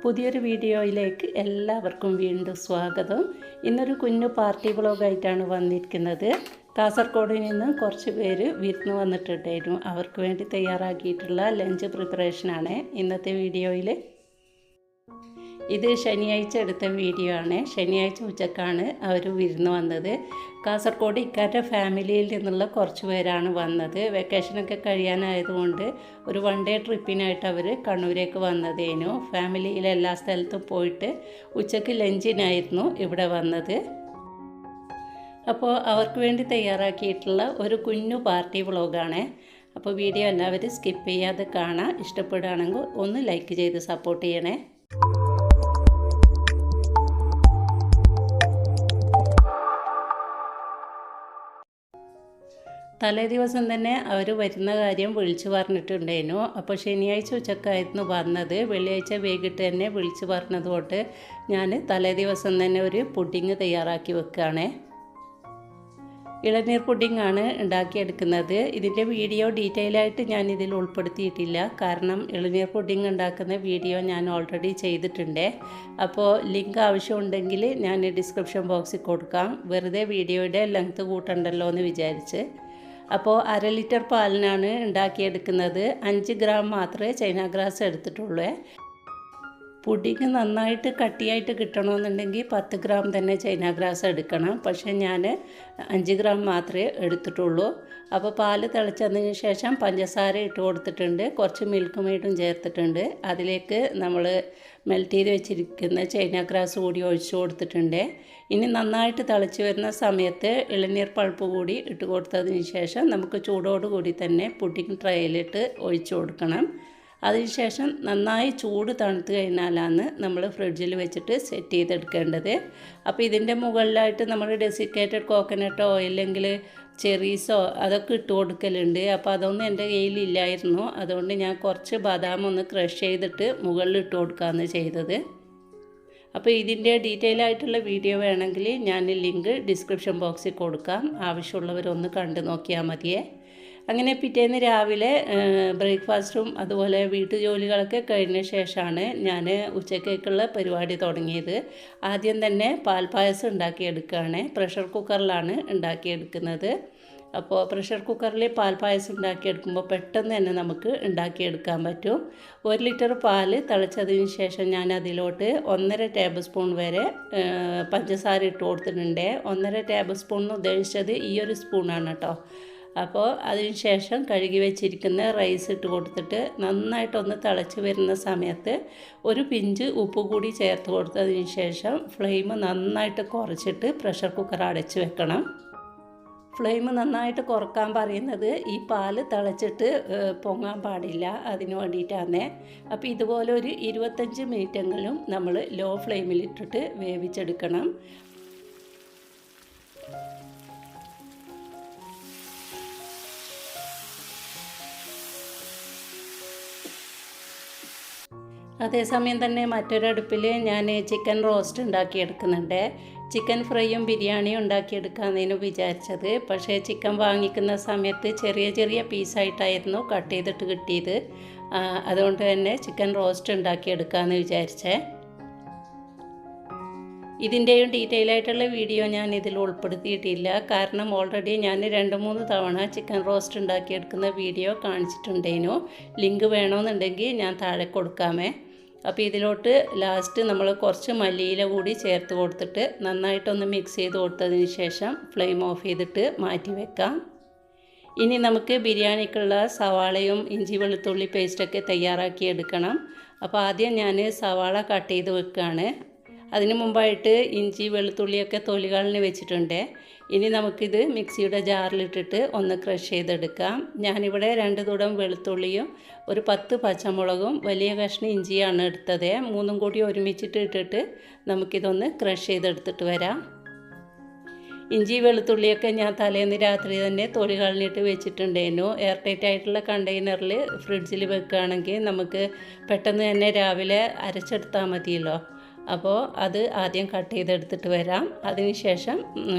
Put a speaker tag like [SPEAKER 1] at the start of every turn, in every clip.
[SPEAKER 1] പുതിയൊരു വീഡിയോയിലേക്ക് എല്ലാവർക്കും വീണ്ടും സ്വാഗതം. ഇന്നൊരു കുഞ്ഞു പാർട്ടി വ്ളോഗായിട്ടാണ് വന്നിരിക്കുന്നത്. കാസർഗോഡ് നിന്ന് കുറച്ച് പേര് വിരുന്ന് വന്നിട്ടുണ്ടായിരുന്നു. അവർക്ക് വേണ്ടി തയ്യാറാക്കിയിട്ടുള്ള ലഞ്ച് പ്രിപ്പറേഷനാണ് ഇന്നത്തെ വീഡിയോയിൽ. ഇത് ശനിയാഴ്ച എടുത്ത വീഡിയോ ആണ്. ശനിയാഴ്ച ഉച്ചക്കാണ് അവർ വിരുന്ന് വന്നത്. കാസർഗോഡ് ഇക്കാരുടെ ഫാമിലിയിൽ നിന്നുള്ള കുറച്ച് പേരാണ് വന്നത്. വെക്കേഷനൊക്കെ കഴിയാനായതുകൊണ്ട് ഒരു 1 ഡേ ട്രിപ്പിനായിട്ട് അവർ കണ്ണൂരേക്ക് വന്നതേനു. ഫാമിലിയിലെ എല്ലാ സ്ഥലത്തും പോയിട്ട് ഉച്ചയ്ക്ക് ലഞ്ചിനായിരുന്നു ഇവിടെ വന്നത്. അപ്പോൾ അവർക്ക് വേണ്ടി തയ്യാറാക്കിയിട്ടുള്ള ഒരു കുഞ്ഞു പാർട്ടി വ്ളോഗാണ്. അപ്പോൾ വീഡിയോ എല്ലാവരും സ്കിപ്പ് ചെയ്യാതെ കാണാം. ഇഷ്ടപ്പെടുകയാണെങ്കിൽ ഒന്ന് ലൈക്ക് ചെയ്ത് സപ്പോർട്ട് ചെയ്യണേ. തലേ ദിവസം തന്നെ അവർ വരുന്ന കാര്യം വിളിച്ചു പറഞ്ഞിട്ടുണ്ടായിരുന്നു. അപ്പോൾ ശനിയാഴ്ച ഉച്ചക്കായിരുന്നു വന്നത്. വെള്ളിയാഴ്ച വൈകിട്ട് തന്നെ വിളിച്ചു പറഞ്ഞതുകൊണ്ട് ഞാൻ തലേ ദിവസം തന്നെ ഒരു പുഡിങ് തയ്യാറാക്കി വെക്കുകയാണ്. ഇളനീർ പുഡിങ്ങാണ് ഉണ്ടാക്കിയെടുക്കുന്നത്. ഇതിൻ്റെ വീഡിയോ ഡീറ്റെയിൽ ആയിട്ട് ഞാൻ ഇതിൽ ഉൾപ്പെടുത്തിയിട്ടില്ല. കാരണം ഇളനീർ പുഡിങ് ഉണ്ടാക്കുന്ന വീഡിയോ ഞാൻ ഓൾറെഡി ചെയ്തിട്ടുണ്ട്. അപ്പോൾ ലിങ്ക് ആവശ്യമുണ്ടെങ്കിൽ ഞാൻ ഡിസ്ക്രിപ്ഷൻ ബോക്സിൽ കൊടുക്കാം. വെറുതെ വീഡിയോയുടെ ലെങ്ത്ത് കൂട്ടണ്ടല്ലോ എന്ന് വിചാരിച്ച്. അപ്പോൾ 1/2 ലിറ്റർ പാലിനാണ് ഉണ്ടാക്കിയെടുക്കുന്നത്. 5 ഗ്രാം മാത്രമേ ചൈന ഗ്രാസ് എടുത്തിട്ടുള്ളൂ. പുഡിങ് നന്നായിട്ട് കട്ടിയായിട്ട് കിട്ടണമെന്നുണ്ടെങ്കിൽ 10 ഗ്രാം തന്നെ ചൈന ഗ്രാസ് എടുക്കണം. പക്ഷേ ഞാൻ 5 ഗ്രാം മാത്രമേ എടുത്തിട്ടുള്ളൂ. അപ്പോൾ പാല് തിളച്ചതിന് ശേഷം പഞ്ചസാര ഇട്ട് കൊടുത്തിട്ടുണ്ട്. കുറച്ച് മിൽക്ക് മെയ്ഡും ചേർത്തിട്ടുണ്ട്. അതിലേക്ക് നമ്മൾ മെൽറ്റ് ചെയ്ത് വെച്ചിരിക്കുന്ന ചൈന ഗ്രാസ് കൂടി ഒഴിച്ചു കൊടുത്തിട്ടുണ്ട്. ഇനി നന്നായിട്ട് തിളച്ച് വരുന്ന സമയത്ത് ഇളനീർ പൾപ്പ് കൂടി ഇട്ട് കൊടുത്തതിന് ശേഷം നമുക്ക് ചൂടോടുകൂടി തന്നെ പുഡിങ് ട്രേയിലിട്ട് ഒഴിച്ചു കൊടുക്കണം. അതിനുശേഷം നന്നായി ചൂട് തണുത്ത് കഴിഞ്ഞാലാണ് നമ്മൾ ഫ്രിഡ്ജിൽ വെച്ചിട്ട് സെറ്റ് ചെയ്തെടുക്കേണ്ടത്. അപ്പോൾ ഇതിൻ്റെ മുകളിലായിട്ട് നമ്മൾ ഡെസിക്കേറ്റഡ് കോക്കനട്ടോ അല്ലെങ്കിൽ ചെറീസോ അതൊക്കെ ഇട്ട് കൊടുക്കലുണ്ട്. അപ്പോൾ അതൊന്നും എൻ്റെ കയ്യിലില്ലായിരുന്നു. അതുകൊണ്ട് ഞാൻ കുറച്ച് ബദാം ഒന്ന് ക്രഷ് ചെയ്തിട്ട് മുകളിൽ ഇട്ട് കൊടുക്കുകയാണ് ചെയ്തത്. അപ്പോൾ ഇതിൻ്റെ ഡീറ്റെയിൽ ആയിട്ടുള്ള വീഡിയോ വേണമെങ്കിൽ ഞാൻ ലിങ്ക് ഡിസ്ക്രിപ്ഷൻ ബോക്സിൽ കൊടുക്കാം. ആവശ്യമുള്ളവരൊന്ന് കണ്ടു നോക്കിയാൽ മതിയേ. അങ്ങനെ പിറ്റേന്ന് രാവിലെ ബ്രേക്ക്ഫാസ്റ്റും അതുപോലെ വീട്ടുജോലികളൊക്കെ കഴിഞ്ഞ ശേഷമാണ് ഞാൻ ഉച്ചക്കേക്കുള്ള പരിപാടി തുടങ്ങിയത്. ആദ്യം തന്നെ പാൽപ്പായസം ഉണ്ടാക്കിയെടുക്കുകയാണ്. പ്രഷർ കുക്കറിലാണ് ഉണ്ടാക്കിയെടുക്കുന്നത്. അപ്പോൾ പ്രഷർ കുക്കറിൽ പാൽപ്പായസം ഉണ്ടാക്കിയെടുക്കുമ്പോൾ പെട്ടെന്ന് തന്നെ നമുക്ക് ഉണ്ടാക്കിയെടുക്കാൻ പറ്റും. 1 ലിറ്റർ പാല് തിളച്ചതിന് ശേഷം ഞാൻ അതിലോട്ട് 1.5 ടേബിൾ സ്പൂൺ വരെ പഞ്ചസാര ഇട്ട് കൊടുത്തിട്ടുണ്ട്. 1.5 ടേബിൾ സ്പൂൺ എന്ന് ഉദ്ദേശിച്ചത് ഈ ഒരു സ്പൂണാണ് കേട്ടോ. അപ്പോൾ അതിന് ശേഷം കഴുകി വെച്ചിരിക്കുന്ന റൈസ് ഇട്ട് കൊടുത്തിട്ട് നന്നായിട്ടൊന്ന് തിളച്ച് വരുന്ന സമയത്ത് ഒരു പിഞ്ച് ഉപ്പ് കൂടി ചേർത്ത് കൊടുത്തതിന് ശേഷം ഫ്ലെയിം നന്നായിട്ട് കുറച്ചിട്ട് പ്രഷർ കുക്കർ അടച്ച് വെക്കണം. ഫ്ലെയിം നന്നായിട്ട് കുറക്കാൻ പറയുന്നത് ഈ പാല് തിളച്ചിട്ട് പൊങ്ങാൻ പാടില്ല, അതിന് വേണ്ടിയിട്ടാണ്. അപ്പോൾ ഇതുപോലെ ഒരു 25 മിനിറ്റെങ്കിലും നമ്മൾ ലോ ഫ്ലെയിമിലിട്ടിട്ട് വേവിച്ചെടുക്കണം. അതേസമയം തന്നെ മറ്റൊരടുപ്പിൽ ഞാൻ ചിക്കൻ റോസ്റ്റ് ഉണ്ടാക്കിയെടുക്കുന്നുണ്ട്. ചിക്കൻ ഫ്രൈയും ബിരിയാണിയും ഉണ്ടാക്കിയെടുക്കാമെന്നു വിചാരിച്ചത്. പക്ഷേ ചിക്കൻ വാങ്ങിക്കുന്ന സമയത്ത് ചെറിയ ചെറിയ പീസായിട്ടായിരുന്നു കട്ട് ചെയ്തിട്ട് കിട്ടിയത്. അതുകൊണ്ട് തന്നെ ചിക്കൻ റോസ്റ്റ് ഉണ്ടാക്കിയെടുക്കാമെന്ന് വിചാരിച്ചേ. ഇതിൻ്റെയും ഡീറ്റെയിൽ ആയിട്ടുള്ള വീഡിയോ ഞാൻ ഇതിൽ ഉൾപ്പെടുത്തിയിട്ടില്ല. കാരണം ഓൾറെഡി ഞാൻ 2-3 തവണ ചിക്കൻ റോസ്റ്റ് ഉണ്ടാക്കിയെടുക്കുന്ന വീഡിയോ കാണിച്ചിട്ടുണ്ടേനു. ലിങ്ക് വേണമെന്നുണ്ടെങ്കിൽ ഞാൻ താഴെ കൊടുക്കാമേ. അപ്പോൾ ഇതിലോട്ട് ലാസ്റ്റ് നമ്മൾ കുറച്ച് മല്ലിയില കൂടി ചേർത്ത് കൊടുത്തിട്ട് നന്നായിട്ടൊന്ന് മിക്സ് ചെയ്ത് കൊടുത്തതിന് ശേഷം ഫ്ലെയിം ഓഫ് ചെയ്തിട്ട് മാറ്റി വെക്കാം. ഇനി നമുക്ക് ബിരിയാണിക്കുള്ള സവാളയും ഇഞ്ചി വെളുത്തുള്ളി പേസ്റ്റൊക്കെ തയ്യാറാക്കി എടുക്കണം. അപ്പോൾ ആദ്യം ഞാൻ സവാള കട്ട് ചെയ്ത് വെക്കുകയാണ്. അതിന് മുമ്പായിട്ട് ഇഞ്ചി വെളുത്തുള്ളിയൊക്കെ തൊലി കളഞ്ഞ് വെച്ചിട്ടുണ്ട്. ഇനി നമുക്കിത് മിക്സിയുടെ ജാറിലിട്ടിട്ട് ഒന്ന് ക്രഷ് ചെയ്തെടുക്കാം. ഞാനിവിടെ 2 തുടം വെളുത്തുള്ളിയും ഒരു 10 പച്ചമുളകും വലിയ കഷ്ണം ഇഞ്ചിയാണ് എടുത്തത്. 3ഉം കൂടി ഒരുമിച്ചിട്ട് ഇട്ടിട്ട് നമുക്കിതൊന്ന് ക്രഷ് ചെയ്തെടുത്തിട്ട് വരാം. ഇഞ്ചി വെളുത്തുള്ളിയൊക്കെ ഞാൻ തലേന്ന് രാത്രി തന്നെ തൊലി കളഞ്ഞിട്ട് വെച്ചിട്ടുണ്ടായിരുന്നു. എയർ ടൈറ്റ് ആയിട്ടുള്ള കണ്ടെയ്നറിൽ ഫ്രിഡ്ജിൽ വെക്കുകയാണെങ്കിൽ നമുക്ക് പെട്ടെന്ന് തന്നെ രാവിലെ അരച്ചെടുത്താൽ മതിയല്ലോ. അപ്പോൾ അത് ആദ്യം കട്ട് ചെയ്തെടുത്തിട്ട് വരാം. അതിനുശേഷം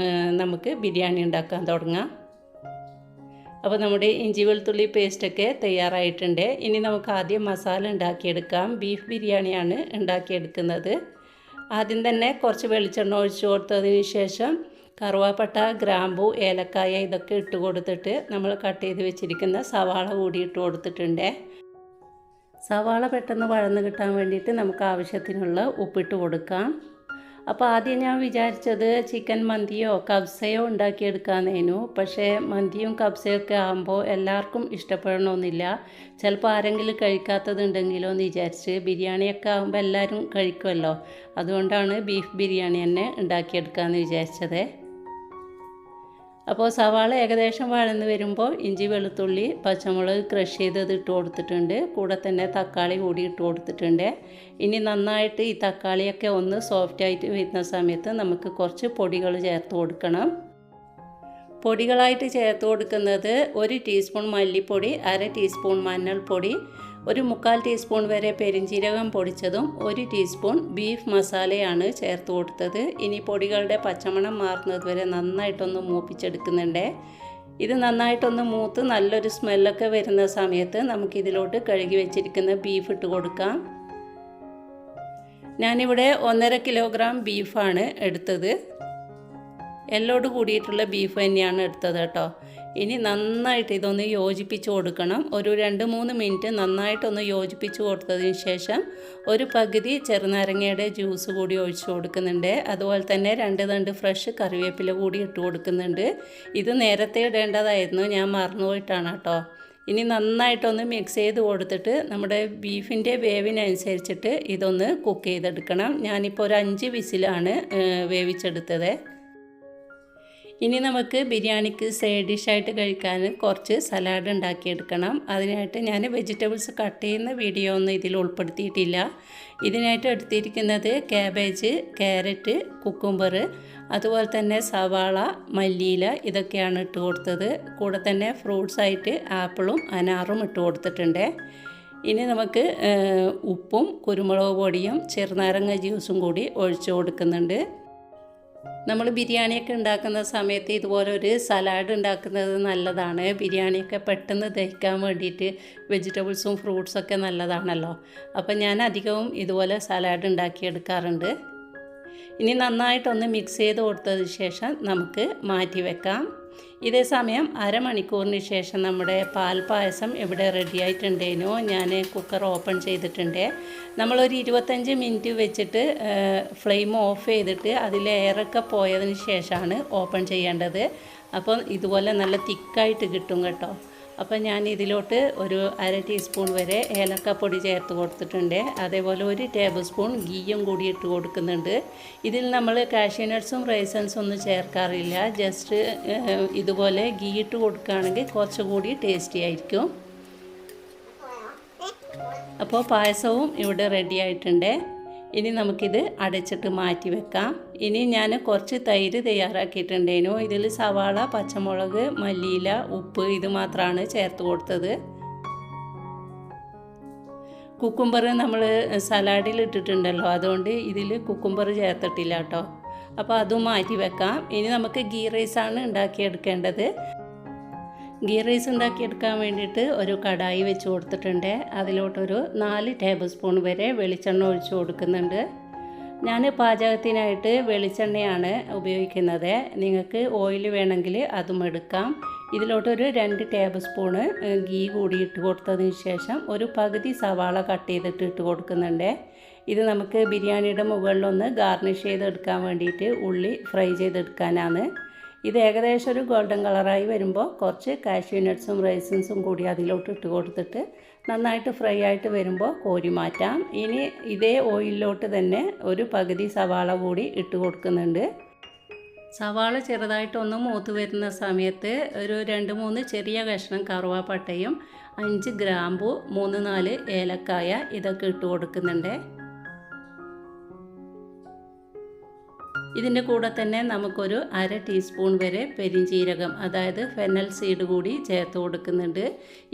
[SPEAKER 1] നമുക്ക് ബിരിയാണി ഉണ്ടാക്കാൻ തുടങ്ങാം. അപ്പോൾ നമ്മുടെ ഇഞ്ചി വെളുത്തുള്ളി പേസ്റ്റൊക്കെ തയ്യാറായിട്ടുണ്ട്. ഇനി നമുക്ക് ആദ്യം മസാല ഉണ്ടാക്കിയെടുക്കാം. ബീഫ് ബിരിയാണിയാണ് ഉണ്ടാക്കിയെടുക്കുന്നത്. ആദ്യം തന്നെ കുറച്ച് വെളിച്ചെണ്ണ ഒഴിച്ചു കൊടുത്തതിന് ശേഷം കറുവാപ്പട്ട, ഗ്രാമ്പു, ഏലക്കായ ഇതൊക്കെ ഇട്ട് കൊടുത്തിട്ട് നമ്മൾ കട്ട് ചെയ്ത് വെച്ചിരിക്കുന്ന സവാള കൂടി ഇട്ട് കൊടുത്തിട്ടുണ്ട്. സവാള പെട്ടെന്ന് വഴന്ന് കിട്ടാൻ വേണ്ടിയിട്ട് നമുക്ക് ആവശ്യത്തിനുള്ള ഉപ്പിട്ട് കൊടുക്കാം. അപ്പോൾ ആദ്യം ഞാൻ വിചാരിച്ചത് ചിക്കൻ മന്തിയോ കബ്സയോ ഉണ്ടാക്കിയെടുക്കാമെന്നേനു. പക്ഷേ മന്തിയും കബ്സയൊക്കെ ആകുമ്പോൾ എല്ലാവർക്കും ഇഷ്ടപ്പെടണമെന്നില്ല. ചിലപ്പോൾ ആരെങ്കിലും കഴിക്കാത്തതുണ്ടെങ്കിലോ എന്ന് വിചാരിച്ച്, ബിരിയാണിയൊക്കെ ആകുമ്പോൾ എല്ലാവരും കഴിക്കുമല്ലോ, അതുകൊണ്ടാണ് ബീഫ് ബിരിയാണി തന്നെ ഉണ്ടാക്കിയെടുക്കാമെന്ന് വിചാരിച്ചത്. അപ്പോൾ സവാള ഏകദേശം വഴന്ന് വരുമ്പോൾ ഇഞ്ചി വെളുത്തുള്ളി പച്ചമുളക് ക്രഷ് ചെയ്തത് ഇട്ട് കൊടുത്തിട്ടുണ്ട്. കൂടെ തന്നെ തക്കാളി കൂടി ഇട്ട് കൊടുത്തിട്ടുണ്ട്. ഇനി നന്നായിട്ട് ഈ തക്കാളിയൊക്കെ ഒന്ന് സോഫ്റ്റായിട്ട് വരുന്ന സമയത്ത് നമുക്ക് കുറച്ച് പൊടികൾ ചേർത്ത് കൊടുക്കണം. പൊടികളായിട്ട് ചേർത്ത് കൊടുക്കുന്നത് 1 ടീസ്പൂൺ മല്ലിപ്പൊടി, 1/2 ടീസ്പൂൺ മഞ്ഞൾപ്പൊടി, 1/4 ടീസ്പൂൺ വരെ പെരിഞ്ജീരകം പൊടിച്ചതും 1 ടീസ്പൂൺ ബീഫ് മസാലയാണ് ചേർത്ത് കൊടുത്തത്. ഇനി പൊടികളുടെ പച്ചമണം മാറുന്നത് വരെ നന്നായിട്ടൊന്ന് മൂപ്പിച്ചെടുക്കുന്നുണ്ട്. ഇത് നന്നായിട്ടൊന്ന് മൂത്ത് നല്ലൊരു സ്മെല്ലൊക്കെ വരുന്ന സമയത്ത് നമുക്കിതിലോട്ട് കഴുകി വെച്ചിരിക്കുന്ന ബീഫ് ഇട്ട് കൊടുക്കാം. ഞാനിവിടെ 1.5 കിലോഗ്രാം ബീഫാണ് എടുത്തത്. എല്ലോട് കൂടിയിട്ടുള്ള ബീഫ് തന്നെയാണ് എടുത്തത് കേട്ടോ. ഇനി നന്നായിട്ട് ഇതൊന്ന് യോജിപ്പിച്ച് കൊടുക്കണം. ഒരു 2-3 മിനിറ്റ് നന്നായിട്ടൊന്ന് യോജിപ്പിച്ച് കൊടുത്തതിന് ശേഷം ഒരു പകുതി ചെറുനാരങ്ങയുടെ ജ്യൂസ് കൂടി ഒഴിച്ച് കൊടുക്കുന്നുണ്ട്. അതുപോലെ തന്നെ 2 തണ്ട് ഫ്രഷ് കറിവേപ്പില കൂടി ഇട്ട് കൊടുക്കുന്നുണ്ട്. ഇത് നേരത്തെ ഇടേണ്ടതായിരുന്നു, ഞാൻ മറന്നുപോയിട്ടാണ് കേട്ടോ. ഇനി നന്നായിട്ടൊന്ന് മിക്സ് ചെയ്ത് കൊടുത്തിട്ട് നമ്മുടെ ബീഫിൻ്റെ വേവിനനുസരിച്ചിട്ട് ഇതൊന്ന് കുക്ക് ചെയ്തെടുക്കണം. ഞാനിപ്പോൾ ഒരു 5 വിസിലാണ് വേവിച്ചെടുത്തത്. ഇനി നമുക്ക് ബിരിയാണിക്ക് സൈഡ് ഡിഷായിട്ട് കഴിക്കാൻ കുറച്ച് സലാഡ് ഉണ്ടാക്കിയെടുക്കണം. അതിനായിട്ട് ഞാൻ വെജിറ്റബിൾസ് കട്ട് ചെയ്യുന്ന വീഡിയോ ഒന്നും ഇതിൽ ഉൾപ്പെടുത്തിയിട്ടില്ല. ഇതിനായിട്ട് എടുത്തിരിക്കുന്നത് ക്യാബേജ്, ക്യാരറ്റ്, കുക്കുംബർ, അതുപോലെ തന്നെ സവാള, മല്ലിയില ഇതൊക്കെയാണ് ഇട്ട് കൊടുത്തത്. കൂടെ തന്നെ ഫ്രൂട്ട്സായിട്ട് ആപ്പിളും അനാറും ഇട്ട് കൊടുത്തിട്ടുണ്ട്. ഇനി നമുക്ക് ഉപ്പും കുരുമുളക് പൊടിയും ചെറുനാരങ്ങ ജ്യൂസും കൂടി ഒഴിച്ചു കൊടുക്കുന്നുണ്ട്. നമ്മൾ ബിരിയാണിയൊക്കെ ഉണ്ടാക്കുന്ന സമയത്ത് ഇതുപോലെ ഒരു സലാഡ് ഉണ്ടാക്കുന്നത് നല്ലതാണ്. ബിരിയാണിയൊക്കെ പെട്ടെന്ന് ദഹിക്കാൻ വേണ്ടിയിട്ട് വെജിറ്റബിൾസും ഫ്രൂട്ട്സൊക്കെ നല്ലതാണല്ലോ. അപ്പം ഞാൻ അധികവും ഇതുപോലെ സലാഡ് ഉണ്ടാക്കിയെടുക്കാറുണ്ട്. ഇനി നന്നായിട്ടൊന്ന് മിക്സ് ചെയ്ത് കൊടുത്തതിന് ശേഷം നമുക്ക് മാറ്റി വെക്കാം. ഇതേ സമയം അരമണിക്കൂറിന് ശേഷം നമ്മുടെ പാൽ പായസം ഇവിടെ റെഡി ആയിട്ടുണ്ടേനു. ഞാൻ കുക്കർ ഓപ്പൺ ചെയ്തിട്ടുണ്ട്. നമ്മളൊരു 25 മിനിറ്റ് വെച്ചിട്ട് ഫ്ലെയിം ഓഫ് ചെയ്തിട്ട് അതിൽ എയറൊക്കെ പോയതിന് ശേഷമാണ് ഓപ്പൺ ചെയ്യേണ്ടത്. അപ്പം ഇതുപോലെ നല്ല തിക്കായിട്ട് കിട്ടും കേട്ടോ. അപ്പം ഞാൻ ഇതിലോട്ട് ഒരു 1/2 ടീസ്പൂൺ വരെ ഏലക്കപ്പൊടി ചേർത്ത് കൊടുത്തിട്ടുണ്ട്. അതേപോലെ 1 ടേബിൾ സ്പൂൺ ഗീയും കൂടി ഇട്ട് കൊടുക്കുന്നുണ്ട്. ഇതിൽ നമ്മൾ കാഷ്യൂ നട്ട്സും റൈസൻസും ഒന്നും ചേർക്കാറില്ല. ജസ്റ്റ് ഇതുപോലെ ഗീ ഇട്ട് കൊടുക്കുകയാണെങ്കിൽ കുറച്ചുകൂടി ടേസ്റ്റി ആയിരിക്കും. അപ്പോൾ പായസവും ഇവിടെ റെഡി ആയിട്ടുണ്ട്. ഇനി നമുക്കിത് അടച്ചിട്ട് മാറ്റി വെക്കാം. ഇനി ഞാൻ കുറച്ച് തൈര് തയ്യാറാക്കിയിട്ടുണ്ടേനു. ഇതിൽ സവാള, പച്ചമുളക്, മല്ലിയില, ഉപ്പ് ഇത് മാത്രമാണ് ചേർത്ത് കൊടുത്തത്. കുക്കുംബർ നമ്മൾ സലാഡിൽ ഇട്ടിട്ടുണ്ടല്ലോ, അതുകൊണ്ട് ഇതിൽ കുക്കുംബർ ചേർത്തിട്ടില്ല കേട്ടോ. അപ്പോൾ അതും മാറ്റി വെക്കാം. ഇനി നമുക്ക് ഗീ റൈസാണ് ഉണ്ടാക്കിയെടുക്കേണ്ടത്. ഗീ റൈസ് ഉണ്ടാക്കിയെടുക്കാൻ വേണ്ടിയിട്ട് ഒരു കടായി വെച്ച് കൊടുത്തിട്ടുണ്ട്. അതിലോട്ടൊരു 4 ടേബിൾ സ്പൂൺ വരെ വെളിച്ചെണ്ണ ഒഴിച്ച് കൊടുക്കുന്നുണ്ട്. ഞാൻ പാചകത്തിനായിട്ട് വെളിച്ചെണ്ണയാണ് ഉപയോഗിക്കുന്നത്. നിങ്ങൾക്ക് ഓയിൽ വേണമെങ്കിൽ അതും എടുക്കാം. ഇതിലോട്ടൊരു 2 ടേബിൾ സ്പൂണ് ഗീ കൂടി ഇട്ട് കൊടുത്തതിന് ശേഷം ഒരു പകുതി സവാള കട്ട് ചെയ്തിട്ട് ഇട്ട് കൊടുക്കുന്നുണ്ട്. ഇത് നമുക്ക് ബിരിയാണിയുടെ മുകളിലൊന്ന് ഗാർണിഷ് ചെയ്തെടുക്കാൻ വേണ്ടിയിട്ട് ഉള്ളി ഫ്രൈ ചെയ്തെടുക്കാനാണ്. ഇത് ഏകദേശം ഒരു ഗോൾഡൻ കളറായി വരുമ്പോൾ കുറച്ച് കാഷ്യൂ നട്ട്സും റൈസിൻസും കൂടി അതിലോട്ട് ഇട്ട് കൊടുത്തിട്ട് നന്നായിട്ട് ഫ്രൈ ആയിട്ട് വരുമ്പോൾ കോരി മാറ്റാം. ഇനി ഇതേ ഓയിലിലോട്ട് തന്നെ ഒരു പകുതി സവാള കൂടി ഇട്ട് കൊടുക്കുന്നുണ്ട്. സവാള ചെറുതായിട്ടൊന്ന് മൂത്ത് വരുന്ന സമയത്ത് ഒരു 2-3 ചെറിയ കഷ്ണം കറുവാപ്പട്ടയും 5 ഗ്രാമ്പു 3-4 ഏലക്കായ ഇതൊക്കെ ഇട്ട് കൊടുക്കുന്നുണ്ട്. ഇതിൻ്റെ കൂടെ തന്നെ നമുക്കൊരു 1/2 ടീസ്പൂൺ വരെ പെരിഞ്ജീരകം, അതായത് ഫെന്നൽ സീഡ് കൂടി ചേർത്ത് കൊടുക്കുന്നുണ്ട്.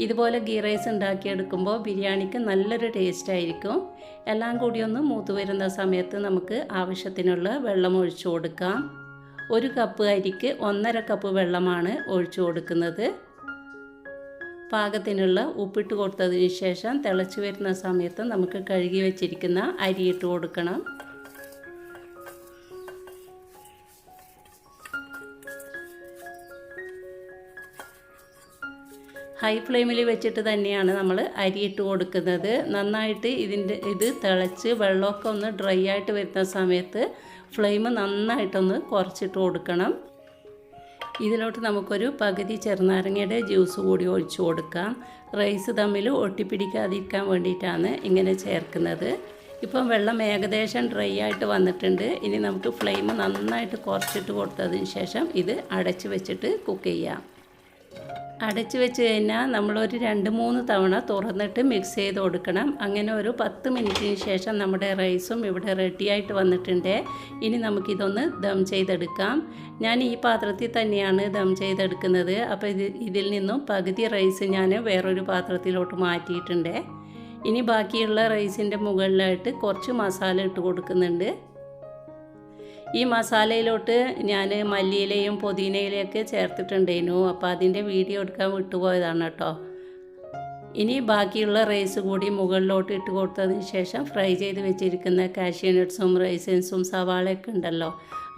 [SPEAKER 1] ഇതുപോലെ ഗീ റൈസ് ഉണ്ടാക്കിയെടുക്കുമ്പോൾ ബിരിയാണിക്ക് നല്ലൊരു ടേസ്റ്റ് ആയിരിക്കും. എല്ലാം കൂടി ഒന്ന് മൂത്ത് വരുന്ന സമയത്ത് നമുക്ക് ആവശ്യത്തിനുള്ള വെള്ളം ഒഴിച്ചു കൊടുക്കാം. 1 കപ്പ് അരിക്ക് 1.5 കപ്പ് വെള്ളമാണ് ഒഴിച്ചു കൊടുക്കുന്നത്. പാകത്തിനുള്ള ഉപ്പിട്ട് കൊടുത്തതിന് ശേഷം തിളച്ച് വരുന്ന സമയത്ത് നമുക്ക് കഴുകി വെച്ചിരിക്കുന്ന അരി ഇട്ട് കൊടുക്കണം. ഹൈ ഫ്ലെയിമിൽ വെച്ചിട്ട് തന്നെയാണ് നമ്മൾ അരി ഇട്ട് കൊടുക്കുന്നത്. നന്നായിട്ട് ഇത് തിളച്ച് വെള്ളമൊക്കെ ഒന്ന് ഡ്രൈ ആയിട്ട് വരുന്ന സമയത്ത് ഫ്ലെയിം നന്നായിട്ടൊന്ന് കുറച്ചിട്ട് കൊടുക്കണം. ഇതിലോട്ട് നമുക്കൊരു പകുതി ചെറുനാരങ്ങയുടെ ജ്യൂസ് കൂടി ഒഴിച്ചു കൊടുക്കാം. റൈസ് തമ്മിൽ ഒട്ടിപ്പിടിക്കാതിരിക്കാൻ വേണ്ടിയിട്ടാണ് ഇങ്ങനെ ചേർക്കുന്നത്. ഇപ്പം വെള്ളം ഏകദേശം ഡ്രൈ ആയിട്ട് വന്നിട്ടുണ്ട്. ഇനി നമുക്ക് ഫ്ലെയിം നന്നായിട്ട് കുറച്ചിട്ട് കൊടുത്തതിന് ശേഷം ഇത് അടച്ച് വെച്ചിട്ട് കുക്ക് ചെയ്യാം. അടച്ച് വെച്ച് കഴിഞ്ഞാൽ നമ്മളൊരു 2-3 തവണ തുറന്നിട്ട് മിക്സ് ചെയ്ത് കൊടുക്കണം. അങ്ങനെ ഒരു 10 മിനിറ്റിന് ശേഷം നമ്മുടെ റൈസും ഇവിടെ റെഡിയായിട്ട് വന്നിട്ടുണ്ട്. ഇനി നമുക്കിതൊന്ന് ദം ചെയ്തെടുക്കാം. ഞാൻ ഈ പാത്രത്തിൽ തന്നെയാണ് ദം ചെയ്തെടുക്കുന്നത്. അപ്പോൾ ഇതിൽ നിന്നും പകുതി റൈസ് ഞാൻ വേറൊരു പാത്രത്തിലോട്ട് മാറ്റിയിട്ടുണ്ട്. ഇനി ബാക്കിയുള്ള റൈസിൻ്റെ മുകളിലായിട്ട് കുറച്ച് മസാല ഇട്ട് കൊടുക്കുന്നുണ്ട്. ഈ മസാലയിലോട്ട് ഞാൻ മല്ലിയിലയും പുതിനയിലയൊക്കെ ചേർത്തിട്ടുണ്ടായിരുന്നു. അപ്പോൾ അതിൻ്റെ വീഡിയോ എടുക്കാൻ വിട്ടുപോയതാണ് കേട്ടോ. ഇനി ബാക്കിയുള്ള റൈസ് കൂടി മുകളിലോട്ട് ഇട്ട് കൊടുത്തതിന് ശേഷം ഫ്രൈ ചെയ്ത് വെച്ചിരിക്കുന്ന കാഷ്യൂ നട്ട്സും റൈസിൻസും സവാളയൊക്കെ ഉണ്ടല്ലോ,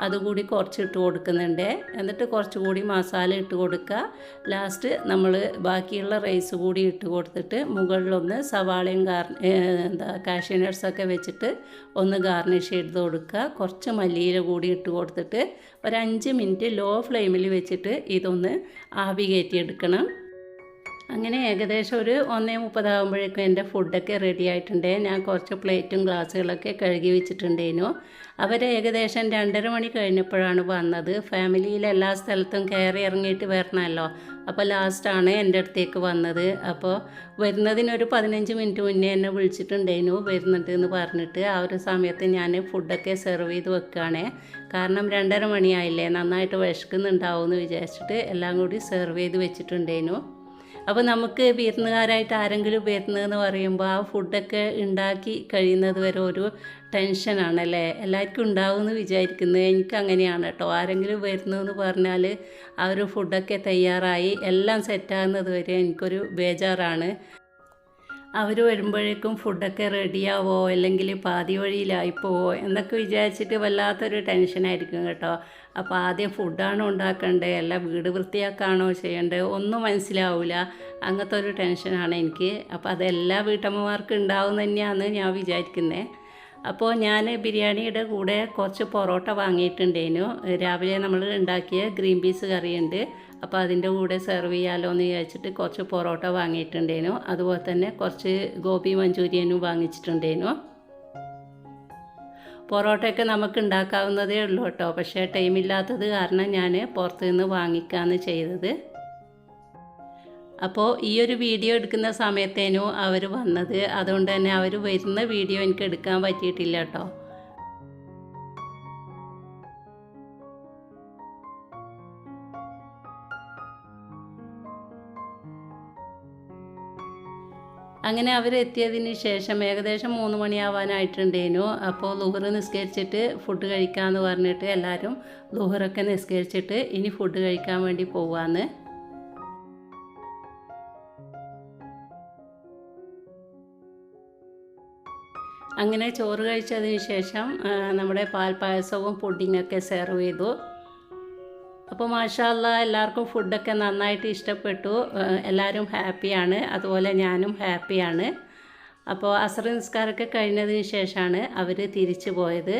[SPEAKER 1] അതുകൂടി കുറച്ചിട്ട് കൊടുക്കുന്നുണ്ട്. എന്നിട്ട് കുറച്ചുകൂടി മസാല ഇട്ട് കൊടുക്കുക. ലാസ്റ്റ് നമ്മൾ ബാക്കിയുള്ള റൈസ് കൂടി ഇട്ട് കൊടുത്തിട്ട് മുകളിലൊന്ന് സവാളയും കാഷ്യൂ നട്ട്സൊക്കെ വെച്ചിട്ട് ഒന്ന് ഗാർണിഷ് ചെയ്ത് കൊടുക്കുക. കുറച്ച് മല്ലിയില കൂടി ഇട്ട് കൊടുത്തിട്ട് ഒരു 5 മിനിറ്റ് ലോ ഫ്ലെയിമിൽ വെച്ചിട്ട് ഇതൊന്ന് ആവി കയറ്റിയെടുക്കണം. അങ്ങനെ ഏകദേശം ഒരു 1:30 ആകുമ്പോഴേക്കും എൻ്റെ ഫുഡൊക്കെ റെഡി ആയിട്ടുണ്ട്. ഞാൻ കുറച്ച് പ്ലേറ്റും ഗ്ലാസ്സുകളൊക്കെ കഴുകി വെച്ചിട്ടുണ്ടായിരുന്നു. അവർ ഏകദേശം 2:30 മണി കഴിഞ്ഞപ്പോഴാണ് വന്നത്. ഫാമിലിയിൽ എല്ലാ സ്ഥലത്തും കയറി ഇറങ്ങിയിട്ട് വരണമല്ലോ. അപ്പോൾ ലാസ്റ്റാണ് എൻ്റെ അടുത്തേക്ക് വന്നത്. അപ്പോൾ വരുന്നതിനൊരു 15 മിനിറ്റ് മുന്നേ എന്നെ വിളിച്ചിട്ടുണ്ടായിരുന്നു വരുന്നുണ്ട് എന്ന് പറഞ്ഞിട്ട്. ആ ഒരു സമയത്ത് ഞാൻ ഫുഡൊക്കെ സെർവ് ചെയ്ത് വെക്കുകയാണ്. കാരണം 2:30 മണിയായില്ലേ, നന്നായിട്ട് വിശക്കുന്നുണ്ടാവുമെന്ന് വിചാരിച്ചിട്ട് എല്ലാം കൂടി സെർവ് ചെയ്ത് വെച്ചിട്ടുണ്ടായിരുന്നു. അപ്പോൾ നമുക്ക് വിരുന്നുകാരായിട്ട് ആരെങ്കിലും വരുന്നതെന്ന് പറയുമ്പോൾ ആ ഫുഡൊക്കെ ഉണ്ടാക്കി കഴിയുന്നത് വരെ ഒരു ടെൻഷനാണല്ലേ, എല്ലാവർക്കും ഉണ്ടാവുമെന്ന് വിചാരിക്കുന്നത്. എനിക്ക് അങ്ങനെയാണ് കേട്ടോ. ആരെങ്കിലും വരുന്നതെന്ന് പറഞ്ഞാൽ ആ ഒരു ഫുഡൊക്കെ തയ്യാറായി എല്ലാം സെറ്റാകുന്നത് വരെ എനിക്കൊരു ബേജാറാണ്. അവർ വരുമ്പോഴേക്കും ഫുഡൊക്കെ റെഡിയാവോ അല്ലെങ്കിൽ പാതി വഴിയിലായിപ്പോവോ എന്നൊക്കെ വിചാരിച്ചിട്ട് വല്ലാത്തൊരു ടെൻഷനായിരിക്കും കേട്ടോ. അപ്പോൾ ആദ്യം ഫുഡാണോ ഉണ്ടാക്കേണ്ടത്, അല്ല വീട് വൃത്തിയാക്കാണോ ചെയ്യേണ്ടത്, ഒന്നും മനസ്സിലാവില്ല. അങ്ങനത്തെ ഒരു ടെൻഷനാണ് എനിക്ക്. അപ്പോൾ അതെല്ലാ വീട്ടമ്മമാർക്കും ഉണ്ടാവും തന്നെയാണ് ഞാൻ വിചാരിക്കുന്നത്. അപ്പോൾ ഞാൻ ബിരിയാണിയുടെ കൂടെ കുറച്ച് പൊറോട്ട വാങ്ങിയിട്ടുണ്ടായിരുന്നു. രാവിലെ നമ്മൾ ഉണ്ടാക്കിയ ഗ്രീൻ പീസ് കറിയുണ്ട്. അപ്പോൾ അതിൻ്റെ കൂടെ സെർവ് ചെയ്യാമല്ലോ എന്ന് വിചാരിച്ചിട്ട് കുറച്ച് പൊറോട്ട വാങ്ങിയിട്ടുണ്ടായിരുന്നു. അതുപോലെ തന്നെ കുറച്ച് ഗോബി മഞ്ചൂരിയനും വാങ്ങിച്ചിട്ടുണ്ടായിരുന്നു. പൊറോട്ടയൊക്കെ നമുക്ക് ഉണ്ടാക്കാവുന്നതേ ഉള്ളൂ കേട്ടോ. പക്ഷേ ടൈമില്ലാത്തത് കാരണം ഞാൻ പുറത്തു നിന്ന് വാങ്ങിക്കാമെന്ന് ചെയ്തത്. അപ്പോൾ ഈ ഒരു വീഡിയോ എടുക്കുന്ന സമയത്തേനു അവർ വന്നത്. അതുകൊണ്ട് തന്നെ അവർ വരുന്ന വീഡിയോ എനിക്ക് എടുക്കാൻ പറ്റിയിട്ടില്ല കേട്ടോ. അങ്ങനെ അവരെത്തിയതിന് ശേഷം ഏകദേശം 3 മണിയാവാനായിട്ടുണ്ടായിരുന്നു. അപ്പോൾ ളുഹർ നിസ്കരിച്ചിട്ട് ഫുഡ് കഴിക്കാമെന്ന് പറഞ്ഞിട്ട് എല്ലാവരും ളുഹറൊക്കെ നിസ്കരിച്ചിട്ട് ഇനി ഫുഡ് കഴിക്കാൻ വേണ്ടി പോവാന്ന്. അങ്ങനെ ചോറ് കഴിച്ചതിന് ശേഷം നമ്മുടെ പാൽപ്പായസവും പുഡിങ്ങൊക്കെ സെർവ് ചെയ്തു. അപ്പോൾ മാഷാ അല്ലാഹ് എല്ലാവർക്കും ഫുഡൊക്കെ നന്നായിട്ട് ഇഷ്ടപ്പെട്ടു. എല്ലാവരും ഹാപ്പിയാണ്, അതുപോലെ ഞാനും ഹാപ്പിയാണ്. അപ്പോൾ അസ്ർ നിസ്കാരമൊക്കെ കഴിഞ്ഞതിന് ശേഷമാണ് അവർ തിരിച്ചു പോയത്.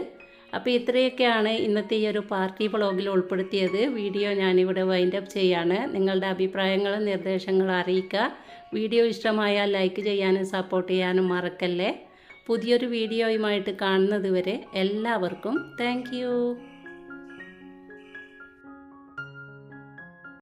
[SPEAKER 1] അപ്പോൾ ഇത്രയൊക്കെയാണ് ഇന്നത്തെ ഈ ഒരു പാർട്ടി വ്ളോഗിൽ ഉൾപ്പെടുത്തിയത്. വീഡിയോ ഞാനിവിടെ വൈൻഡപ്പ് ചെയ്യാണ്. നിങ്ങളുടെ അഭിപ്രായങ്ങളും നിർദ്ദേശങ്ങളും അറിയിക്കുക. വീഡിയോ ഇഷ്ടമായാൽ ലൈക്ക് ചെയ്യാനും സപ്പോർട്ട് ചെയ്യാനും മറക്കല്ലേ. പുതിയൊരു വീഡിയോയുമായിട്ട് കാണുന്നത് വരെ എല്ലാവർക്കും താങ്ക് യു.